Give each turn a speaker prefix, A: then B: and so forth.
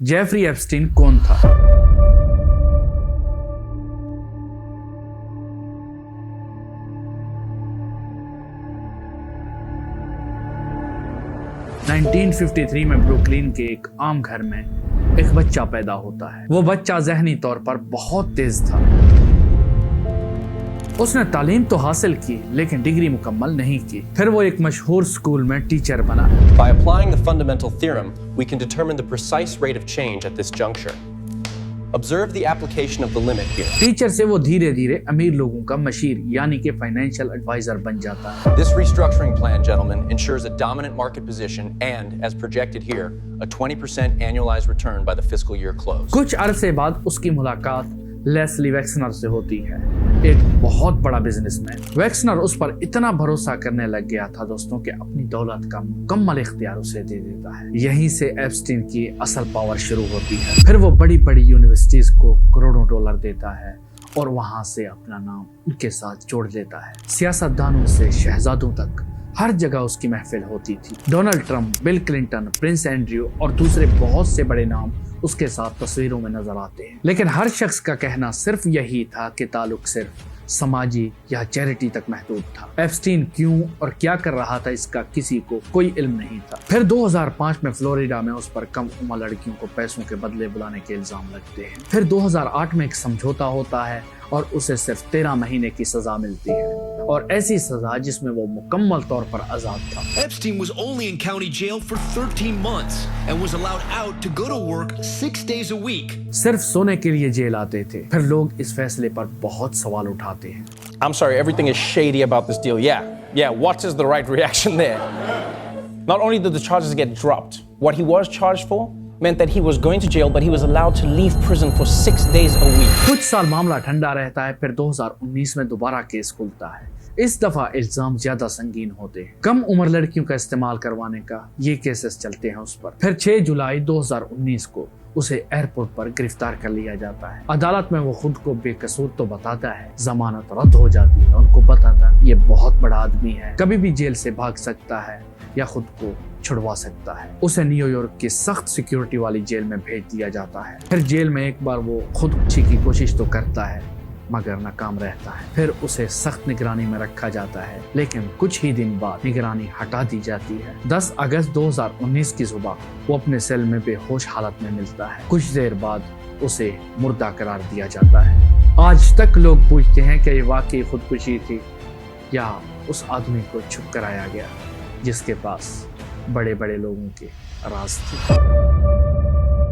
A: Jeffrey Epstein कौन था? (1953) में ब्रुकलिन के एक आम घर में एक बच्चा पैदा होता है। वो बच्चा ज़हनी तौर पर बहुत तेज था। उसने तालीम तो हासिल की लेकिन डिग्री मुकम्मल नहीं की। फिर वो एक मशहूर स्कूल में टीचर बना।
B: By applying the fundamental theorem, we can determine the precise rate of change at this juncture. Observe the application of the limit here.
A: Teacher से वो धीरे धीरे अमीर लोगों का मशीर यानी कि फाइनेंशियल एडवाइजर बन जाता है।
B: This restructuring plan, gentlemen, ensures a dominant market position and, as projected here, a 20% annualized return by the fiscal year close.
A: कुछ अरसे बाद उसकी मुलाकात लेस्ली वैक्सनर से होती है, एक बहुत बड़ा बिजनेसमैन। वैक्सनर उस पर इतना भरोसा करने लग गया था दोस्तों कि अपनी दौलत का मुकम्मल इख्तियार उसे दे देता है। यहीं से एप्स्टीन की असल पावर शुरू होती है। फिर वो बड़ी बड़ी यूनिवर्सिटीज को करोड़ों डॉलर देता है और वहां से अपना नाम उनके साथ जोड़ लेता है। सियासतदानों से शहजादों तक हर जगह उसकी महफिल होती थी। Donald Trump, bill Clinton, Prince Andrew और दूसरे बहुत से बड़े नाम उसके साथ तस्वीरों में नजर आते हैं। लेकिन हर शख्स का कहना सिर्फ यही था कि ताल्लुक सिर्फ समाजी या चैरिटी तक महदूद था। एप्स्टीन क्यों और क्या कर रहा था इसका किसी को कोई इल्म नहीं था। फिर 2005 में फ्लोरिडा में उस पर कम उम्र लड़कियों को पैसों के बदले बुलाने के इल्जाम लगते हैं। फिर 2008 में एक समझौता होता है और उसे सिर्फ 13 महीने की सजा मिलती है, और ऐसी सजा जिसमें वो मुकम्मल तौर पर आजाद था।
C: Epstein was only in county jail for 13 months and was allowed out to go to work 6 days a week.
A: सिर्फ सोने के लिए जेल आते थे। फिर लोग इस फैसले पर बहुत सवाल उठाते हैं।
D: I'm sorry, everything is shady about this deal. Yeah, what is the right reaction there? Not only did the charges get dropped, what he was charged for meant that he was going to jail, but he was allowed to leave prison for 6 days a week.
A: कुछ साल मामला ठंडा रहता है, फिर 2019 में दोबारा case खुलता है। इस दफा इल्जाम ज्यादा संगीन होते हैं। कम उम्र लड़कियों का इस्तेमाल करवाने का ये केसेस चलते हैं उस पर। फिर 6 जुलाई 2019 को उसे एयरपोर्ट पर गिरफ्तार कर लिया जाता है। अदालत में वो खुद को बेकसूर तो बताता है, जमानत रद्द हो जाती है। उनको पता था ये बहुत बड़ा आदमी है, कभी भी जेल से भाग सकता है या खुद को छुड़वा सकता है। उसे न्यूयॉर्क की सख्त सिक्योरिटी वाली जेल में भेज दिया जाता है। फिर जेल में एक बार वो खुदकुशी की कोशिश तो करता है मगर नाकाम रहता है। फिर उसे सख्त निगरानी में रखा जाता है, लेकिन कुछ ही दिन बाद निगरानी हटा दी जाती है। 10 अगस्त 2019 की सुबह वो अपने सेल में बेहोश हालत में मिलता है। कुछ देर बाद उसे मुर्दा करार दिया जाता है। आज तक लोग पूछते हैं कि ये वाकई खुदकुशी थी या उस आदमी को छुप कराया गया जिसके पास बड़े बड़े लोगों के राज थे।